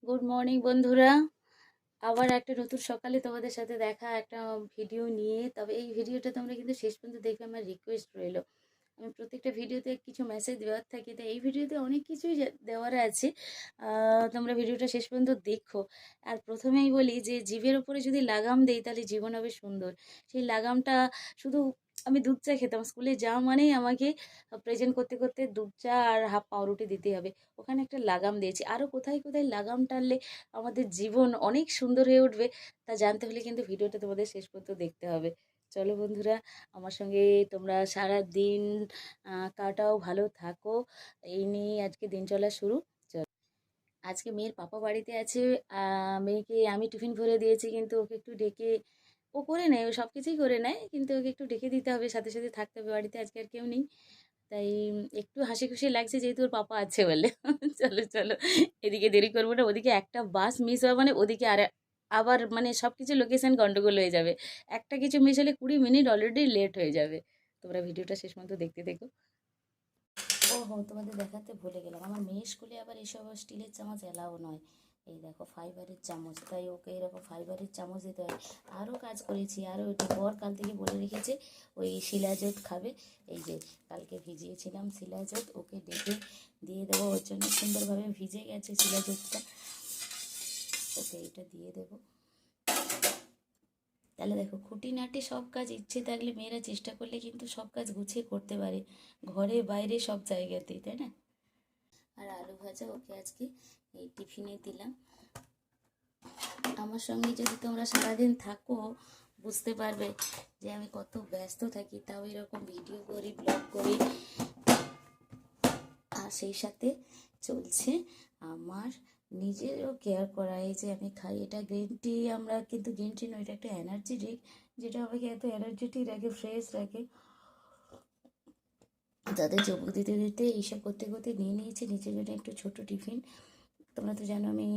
Good morning বন্ধুরা। আবার একটা নতুন সকালে তোমাদের সাথে দেখা একটা ভিডিও নিয়ে। তবে এই ভিডিওটা তোমরা কিন্তু শেষ পর্যন্ত দেখবে, আমার রিকোয়েস্ট রইলো। আমি প্রত্যেকটা ভিডিওতে কিছু মেসেজ দেওয়ার থাকি, তো এই ভিডিওতে অনেক কিছুই দেওয়ার আছে। তোমরা ভিডিওটা শেষ পর্যন্ত দেখো। আর প্রথমেই বলি যে জিভের উপরে যদি লাগাম দেই তাহলে জীবন হবে সুন্দর। সেই লাগামটা শুধু আমি দুধ চা খেতাম, স্কুলে যাওয়া মানেই আমাকে প্রেজেন্ট করতে করতে দুধ চা আর হাফ পাউরুটি দিতে হবে। ওখানে একটা লাগাম দিয়েছি, আরও কোথায় কোথায় লাগাম টানলে আমাদের জীবন অনেক সুন্দর হয়ে উঠবে তা জানতে হলে কিন্তু ভিডিওটা তোমাদের শেষ পর্যন্ত দেখতে হবে। চলো বন্ধুরা, আমার সঙ্গে তোমরা সারা দিন কাটাও, ভালো থাকো। এই নিয়ে আজকে দিন চলা শুরু। চলো, আজকে মেয়ের পাপা বাড়িতে আছে। মেয়েকে আমি টিফিন ভরে দিয়েছি, কিন্তু ওকে একটু ডেকে, ও করে নেয়, ও সব কিছুই করে নেয়, কিন্তু ওকে একটু ডেকে দিতে হবে, সাথে সাথে থাকতে হবে বাড়িতে, আজকে আর কেউ নেই। তাই একটু হাসি খুশি লাগছে যেহেতু ওর পাপা আছে বলে। চলো চলো, এদিকে দেরি করবো না, ওদিকে একটা বাস মিস হওয়া মানে ওদিকে আর আবার মানে সব কিছু লোকেশন গন্ডগোল হয়ে যাবে। একটা কিছু মিস হলে 20 মিনিট অলরেডি লেট হয়ে যাবে। তোমরা ভিডিওটা শেষ পর্যন্ত দেখতে দেখো। ওহো, তোমাদের দেখাতে ভুলে গেলাম, আমার মেয়ের স্কুলে আবার এসব স্টিলের চামচ এলাও নয়। এই দেখো ফাইবারের চামচ, তাই ওকে এরকম ফাইবারের চামচ দিতে হয়। আরও কাজ করেছি, আরও ওটা বর কাল থেকে বলে রেখেছে ওই শিলাজোত খাবে। এই যে কালকে ভিজিয়েছিলাম শিলাজোত, ওকে ডেকে দিয়ে দেবো, ওর জন্য সুন্দরভাবে ভিজে গেছে শিলাজোতটা, ওকে এটা দিয়ে দেবো। তাহলে দেখো, খুঁটিনাটি সব কাজ ইচ্ছে থাকলে মেয়েরা চেষ্টা করলে কিন্তু সব কাজ গুছিয়ে করতে পারে, ঘরে বাইরে সব জায়গাতেই, তাই না? আর আলু ভাজা ওকে আজকে এই টিফিনে দিলাম। আমার সঙ্গে যদি তোমরা সারাদিন থাকো বুঝতে পারবে যে আমি কত ব্যস্ত থাকি, তাও এরকম ভিডিও করি, ব্লগ করি, আর সেই সাথে চলছে আমার নিজেরও কেয়ার করা। এই যে আমি খাই এটা গ্রিন টি, আমরা কিন্তু গ্রিন টি নয়, এটা একটা এনার্জি ড্রিঙ্ক, যেটা আমাকে এত এনার্জেটিক রাখে, ফ্রেশ রাখে। তাদের চোখ দিতে দিতে এইসব করতে করতে নিয়ে নিয়েছি নিজের জন্য একটু ছোট টিফিন। তোমরা তো জানো আমি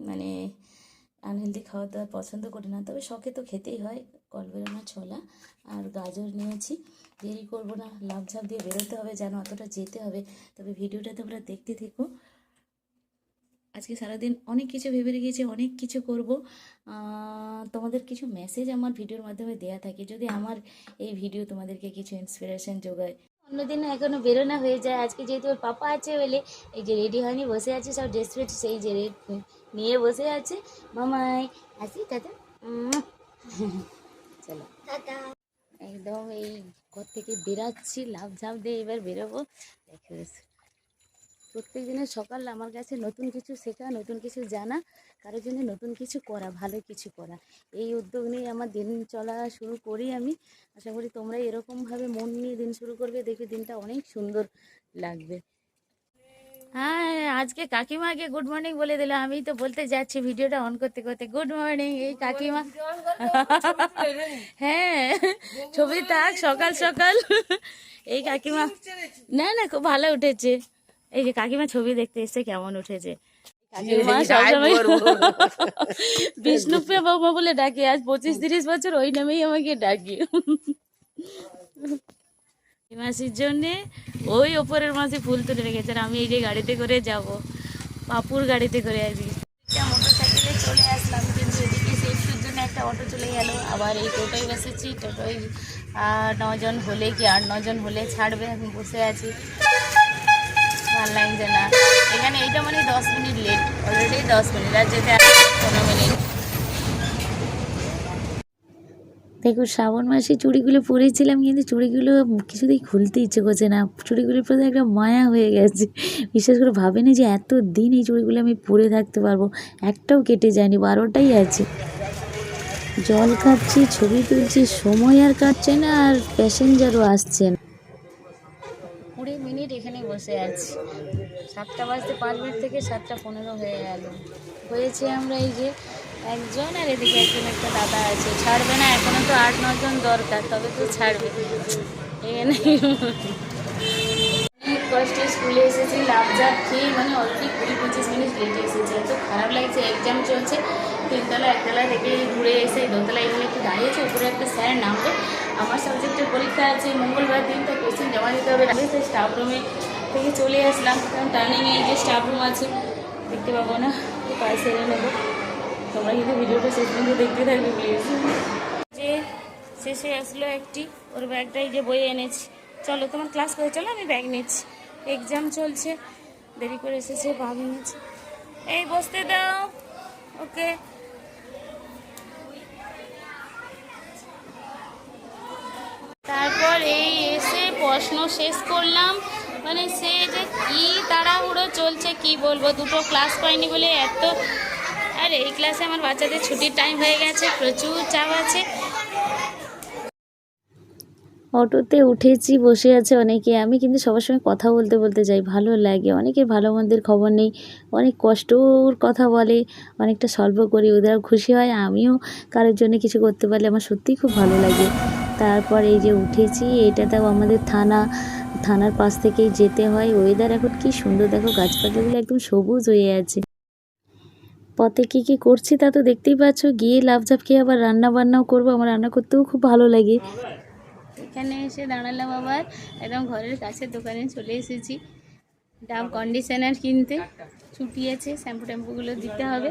মানে আনহেলদি খাওয়া দাওয়া পছন্দ করি না, তবে শখে তো খেতেই হয়। কলবেরানা ছোলা আর গাজর নিয়েছি, দেরি করব না, লাফঝাপ দিয়ে বেরোতে হবে, যেন অতটা যেতে হবে। তবে ভিডিওটা তোমরা দেখতে থেকো। আজকে সারাদিন অনেক কিছু ভেবে রেখেছি, অনেক কিছু করব। তোমাদের কিছু মেসেজ আমার ভিডিওর মাধ্যমে দেয়া থাকে, যদি আমার এই ভিডিও তোমাদেরকে কিছু ইন্সপিরেশন যোগায়। অন্যদিন এখনো বেরোনো হয়ে যায়, আজকে যেহেতু ওর পাপা আছে বলে এই যে রেডি হয়নি, বসে আছে সব ড্রেস ফ্রেস সেই যে নিয়ে বসে আছে। মামাই আসি টাটা। চলো টাটা। একদম এই ঘর থেকে বেরাচ্ছি, লাফ ঝাপ দিয়ে এবার বেরোবো। দেখে প্রত্যেক দিনের সকাল আমার কাছে নতুন কিছু শেখা, নতুন কিছু জানা, কারোর জন্য নতুন কিছু করা, ভালো কিছু করা, এই উদ্যোগ নিয়ে আমার দিন চলা শুরু করি আমি। আশা করি তোমরা এরকমভাবে মন নিয়ে দিন শুরু করবে, দেখবে দিনটা অনেক সুন্দর লাগবে। হ্যাঁ, আজকে কাকিমাকে গুড মর্নিং বলে দিলাম, আমি তো বলতে যাচ্ছি ভিডিওটা অন করতে করতে গুড মর্নিং। এই কাকিমা, হ্যাঁ ছবি থাক সকাল সকাল। এই কাকিমা, না না খুব ভালো উঠেছে। এই যে কাকিমা ছবি দেখতে এসছে, কেমন উঠেছে। কাকিমা সবসময় বিষ্ণুপ্রিয়া বৌমা বলে ডাকে, আজ 25-30 বছর ওই নামেই আমাকে ডাকি। মাসির জন্যে ওই ওপরের মাসে ফুল তুলে রেখেছে, আর আমি এই যে গাড়িতে করে যাব, পাপুর গাড়িতে করে আজকে। মোটর সাইকেলে চলে আসলাম, কিন্তু এদিকে সেফটির জন্য একটা অটো চলে গেল, আবার এই টোটোয় বসেছি, টোটোয় 9 জন হলে কি 8-9 জন হলে ছাড়বে, আমি বসে আছি, ভাল লাগছে না। এখানে এইটা মানে 10 মিনিট লেট, অলরেডি 10 মিনিট, আর যেতে 15 মিনিট। দেখো শ্রাবণ মাসে চুড়িগুলো পরেছিলাম, কিন্তু চুড়িগুলো কিছুতেই খুলতে ইচ্ছে করছে না, চুড়িগুলোর প্রতি একটা মায়া হয়ে গেছে। বিশেষ করে ভাবিনি যে এত দিন এই চুড়িগুলো আমি পরে থাকতে পারবো, একটাও কেটে যায়নি, 12টাই আছে। জল খাচ্ছি, ছবি তুলছি, সময় আর কাটছে না, আর প্যাসেঞ্জারও আসছে না। 20 মিনিট এখানে বসে আছি, 7টা বাজতে 5 মিনিট থেকে 7টা 15 হয়ে গেল। হয়েছে আমরা এই যে একজন, আর এদিকে একজন একটা দাদা আছে, ছাড়বে না, এখনো তো 8-9 জন দরকার, তবে তো ছাড়বে। এখানে অনেক কষ্টে স্কুলে এসেছি, লাফঝাপ খেয়ে, মানে অলরেডি 20-25 মিনিট লেটে এসেছি, এত খারাপ লাগছে। এক্সাম চলছে, 3তলা 1তলা থেকে ঘুরে এসে 2তলায় এখানে একটু দাঁড়িয়েছে, উপরে একটা স্যার নামবে, আমার সাবজেক্টের পরীক্ষা আছে মঙ্গলবার দিন, তো কোশ্চেন জমা দিতে হবে। আমি তো স্টাফ রুমে থেকে চলে আসলাম, কারণ টার্নিংয়ে এই যে স্টাফ রুম আছে, দেখতে পাবো না, কাজ সেরে নেবো। তোমরা কিন্তু ভিডিওটা শেষ পর্যন্ত দেখতে থাকবে প্লিজ। যে শেষে আসলো একটি, ওর ব্যাগটাই যে বই এনেছি। চলো তোমার ক্লাস করে চলো, আমি ব্যাগ নিচ্ছি, এক্সাম চলছে, দেরি করে এসেছে, পা ভেঙেছে। এই বসতে দাও, ওকে। তারপর এই এসে প্রশ্ন শেষ করলাম, মানে সে যে কি তাড়াহুড়ো চলছে কি বলবো, দুটো ক্লাস পাইনি বলে এত। আর এই ক্লাসে আমার বাচ্চাদের ছুটির টাইম হয়ে গেছে, প্রচুর চাপ আছে। অটোতে উঠেছি, বসে আছে অনেকে, আমি কিন্তু সবার সঙ্গে কথা বলতে বলতে যাই, ভালো লাগে। অনেকের ভালো মন্দের খবর নেই, অনেক কষ্টর কথা বলে, অনেকটা সলভ করি, ওদেরও খুশি হয়, আমিও কারোর জন্য কিছু করতে পারলে আমার সত্যিই খুব ভালো লাগে। তারপর এই যে উঠেছি, এটাতেও আমাদের থানার পাশ থেকেই যেতে হয়। ওয়েদার এখন কি সুন্দর, দেখো গাছপালাগুলো একদম সবুজ হয়ে আছে। পথে কী কী করছি তা তো দেখতেই পাচ্ছ, গিয়ে লাফঝাপ খেয়ে আবার রান্না বান্নাও করবো, আমার রান্না করতেও খুব ভালো লাগে। এখানে এসে দাঁড়ালাম আবার, একদম ঘরের কাছে দোকানে চলে এসেছি ডাব কন্ডিশনার কিনতে। ছুটি আছে, শ্যাম্পু ট্যাম্পুগুলো দিতে হবে।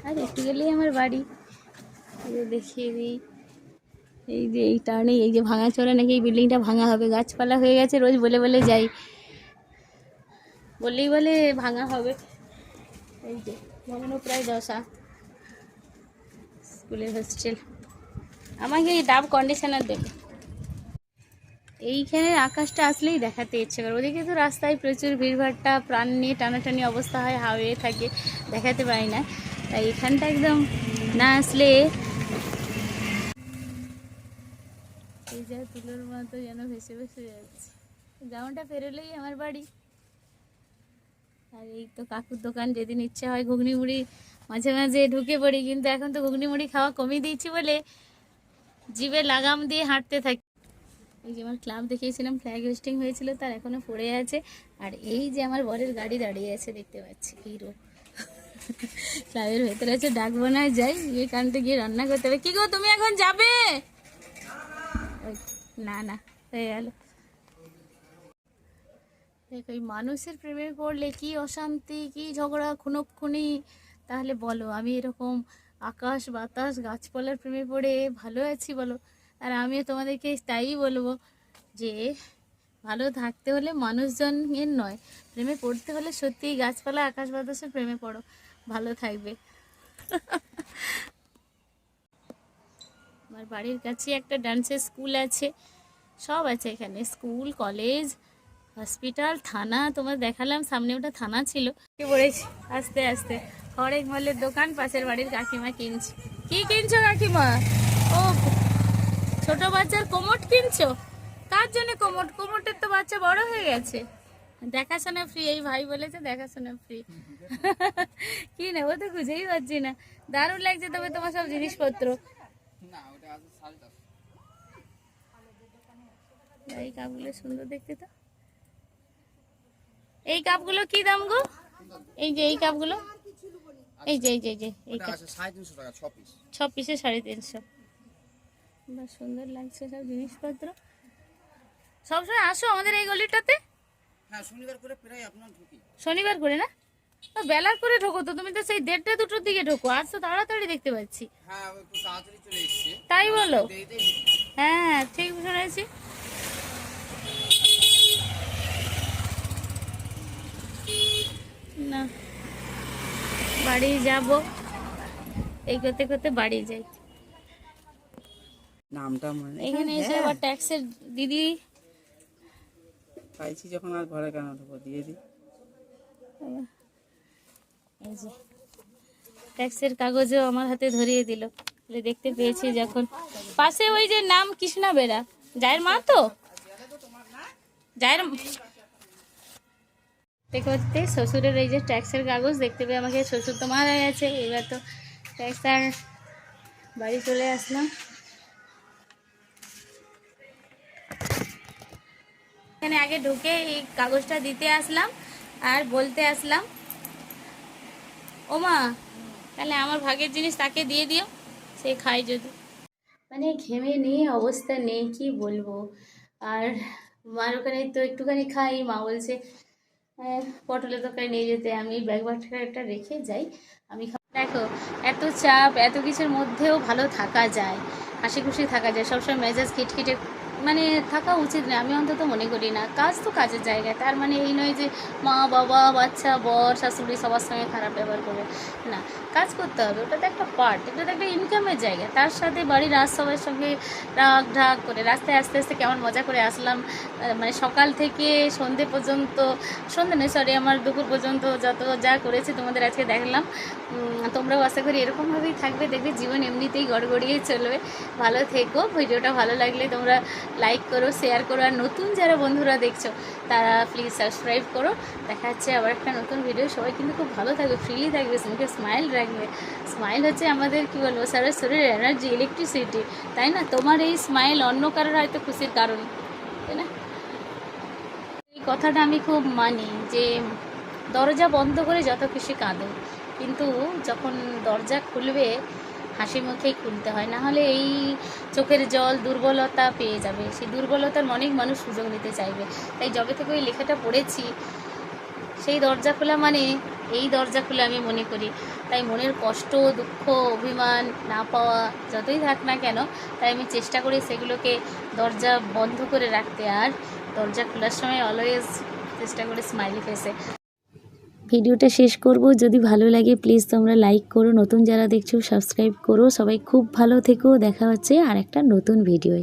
আর একটু গেলেই আমার বাড়ি, দেখিয়ে দিই। এই যে এই টার্নে, এই যে ভাঙা চড়া নাকি এই বিল্ডিংটা ভাঙা হবে, গাছপালা হয়ে গেছে, রোজ বলে বলে যাই, বললেই বলে ভাঙা হবে। এই যে প্রায় 10 স্কুলের হোস্টেল, আমাকে এই ডাব কন্ডিশনার দেবে। এইখানে আকাশটা আসলেই দেখাতে ইচ্ছে করে, ওদিকে তো রাস্তায় প্রচুর ভিড়ভাড়টা, প্রাণ নিয়ে টানাটানি অবস্থা হয়, হাওয়ে থাকে, দেখাতে পারি না। তাই এখানটা একদম না আসলে এই যা তুলোর মতো যেন ভেসে ভেসে যাচ্ছে। গ্রাউন্ডটা পেরোলেই আমার বাড়ি। আর এই তো কাকুর দোকান, যেদিন ইচ্ছে হয় ঘুগনি মুড়ি মাঝে মাঝে ঢুকে পড়ি, কিন্তু এখন তো ঘুগনি মুড়ি খাওয়া কমিয়ে দিয়েছি বলে জিভে লাগাম দিয়ে হাঁটতে থাকি। এই যে আমার ক্লাব দেখিয়েছিলাম, ফ্ল্যাগ হোস্টিং হয়েছিল, তার এখনো পড়ে আছে। আর এই যে আমার বরের গাড়ি দাঁড়িয়ে আছে, দেখতে পাচ্ছি হিরো। ক্লাবের ভেতরে আছে, ডাকবো না, যাই গিয়ে কানতে গিয়ে রান্না করতে হবে। কি গো তুমি এখন যাবে? না না, হয়ে গেল। দেখো, এই মানুষের প্রেমে পড়লে কি অশান্তি, কি ঝগড়া, খুনোখুনি। তাহলে বলো, আমি এরকম আকাশ বাতাস গাছপালার প্রেমে পড়ে ভালো আছি বলো? আর আমিও তোমাদেরকে তাই বলবো যে ভালো থাকতে হলে মানুষজনের নয়, প্রেমে পড়তে হলে সত্যিই গাছপালা আকাশ বাতাসের প্রেমে পড়ো, ভালো থাকবে। আমার বাড়ির কাছে একটা ডান্সের স্কুল আছে, সব আছে এখানে, স্কুল, কলেজ, হসপিটাল, থানা। তোমার দেখালাম সামনে ওটা থানা ছিল। কি পড়েছি আস্তে আস্তে, হরেক মলের দোকান, পাশের বাড়ির কাকিমা কিনছে। কি কিনছো কাকিমা? ও, ছোট বাচ্চার কোমর কিনছো? কার জন্য কোমর? কোমরটার তো বাচ্চা বড় হয়ে গেছে। দেখাশোনা ফ্রি, এই ভাই বলেছে দেখাশোনা ফ্রি। কি নেবো তো খুঁজেই পাচ্ছি না। দারুণ লাগছে তবে তোমার সব জিনিসপত্র। এই কাপগুলো সুন্দর দেখতে তো। এই কাপগুলো কি দাম গো? এই যে এই কাপগুলো, এই যে এই যে এই কাপ 350 টাকা 6 পিস, 6 পিসে 350। বেশ সুন্দর লাগছে সব জিনিসপত্র। সবসময় আসো আমাদের এই গলিটাতে? হ্যাঁ, শনিবার করে প্রায় আপনার ঢুকি। শনিবার করে না? বেলার করে ঢোকো তো, তুমি তো সেই 1:30 2টোর দিকে ঢোকো, আর তো তাড়াতাড়ি দেখতে পাচ্ছি। হ্যাঁ, একটু তাড়াতাড়ি চলে এসেছি। তাই বলো? হ্যাঁ ঠিক শুনেছি। না, বাড়ি যাব, এই করতে করতে বাড়ি যাই। নামটা মনে এখানে এসে আবার ট্যাক্সের দিদি পাইছি যখন, আর ঘরে কেন ঢোকো, দিয়ে দিই। এই যে ট্যাক্সের কাগজও আমার হাতে ধরিয়ে দিল, দেখতে পেয়েছি যখন। পাশে ওই যে নাম কৃষ্ণা বেরা, জায়ের মা তো, জায়ের করতে শ্বশুরের এই যে ট্যাক্সের কাগজ দেখতে পেয়ে আমাকে, শ্বশুর তো মারা গেছে, এবার তো ট্যাক্স, আর বাড়ি চলে আসলাম। এখানে আগে ঢুকে এই কাগজটা দিতে আসলাম আর বলতে আসলাম, ও মা তাহলে আমার ভাগের জিনিস তাকে দিয়ে দিও, সে খায় যদি। মানে ঘেমে নিয়ে অবস্থা নেই, কি বলবো। আর মার ওখানে তো একটুখানি খাই, মা বলছে পটলের তরকারি নিয়ে যেতে আমি ব্যাগ একটা রেখে যাই। আমি দেখো, এত চাপ এত কিছুর মধ্যেও ভালো থাকা যায়, হাসি খুশি থাকা যায়, সবসময় মেজাজ খিটখিটে মানে থাকা উচিত না, আমি অন্তত মনে করি না। কাজ তো কাজের জায়গায়, তার মানে এই নয় যে মা বাবা বাচ্চা বর শাশুড়ি সবার সঙ্গে খারাপ ব্যবহার করবে না। কাজ করতে হবে, ওটা তো একটা পার্ট, এটা তো একটা ইনকামের জায়গা। তার সাথে বাড়ির সবার সঙ্গে রাগ ঢাক করে রাস্তায় আস্তে আস্তে কেমন মজা করে আসলাম, মানে সকাল থেকে সন্ধে পর্যন্ত, সন্ধে নয় সরি, আমার দুপুর পর্যন্ত যত যা করেছি তোমাদের আজকে দেখলাম। তোমরাও আশা করি এরকমভাবেই থাকবে, দেখবে জীবন এমনিতেই গড়গড়িয়ে চলবে। ভালো থেকো, ভিডিওটা ভালো লাগলে তোমরা লাইক করো, শেয়ার করো, আর নতুন যারা বন্ধুরা দেখছো তারা প্লিজ সাবস্ক্রাইব করো। দেখা যাচ্ছে আবার একটা নতুন ভিডিও। সবাই কিন্তু খুব ভালো থাকবে, ফ্রিলি থাকবে, মুখে স্মাইল রাখবে। স্মাইল হচ্ছে আমাদের কী বলবো, সারা শরীরের এনার্জি, ইলেকট্রিসিটি, তাই না? তোমার এই স্মাইল অন্য কারোর হয়তো খুশির কারণ, তাই না? এই কথাটা আমি খুব মানি যে দরজা বন্ধ করে যত খুশি কাঁদো, কিন্তু যখন দরজা খুলবে হাসি মুখেই খুলতে হয়, না হলে এই চোখের জল দুর্বলতা পেয়ে যাবে, সেই দুর্বলতার অনেক মানুষ সুযোগ নিতে চাইবে। তাই যবে থেকে ওই লেখাটা পড়েছি, সেই দরজা খোলা মানে এই দরজা খোলা আমি মনে করি। তাই মনের কষ্ট দুঃখ অভিমান না পাওয়া যতই থাক না কেন, তাই আমি চেষ্টা করি সেগুলোকে দরজা বন্ধ করে রাখতে, আর দরজা খোলার সময় অলওয়েজ চেষ্টা করি স্মাইলি ফেসে। ভিডিওটা শেষ করব, যদি ভালো লাগে প্লিজ তোমরা লাইক করো, নতুন যারা দেখছো সাবস্ক্রাইব করো। সবাই খুব ভালো থেকো, দেখা হচ্ছে আর একটা নতুন ভিডিওয়।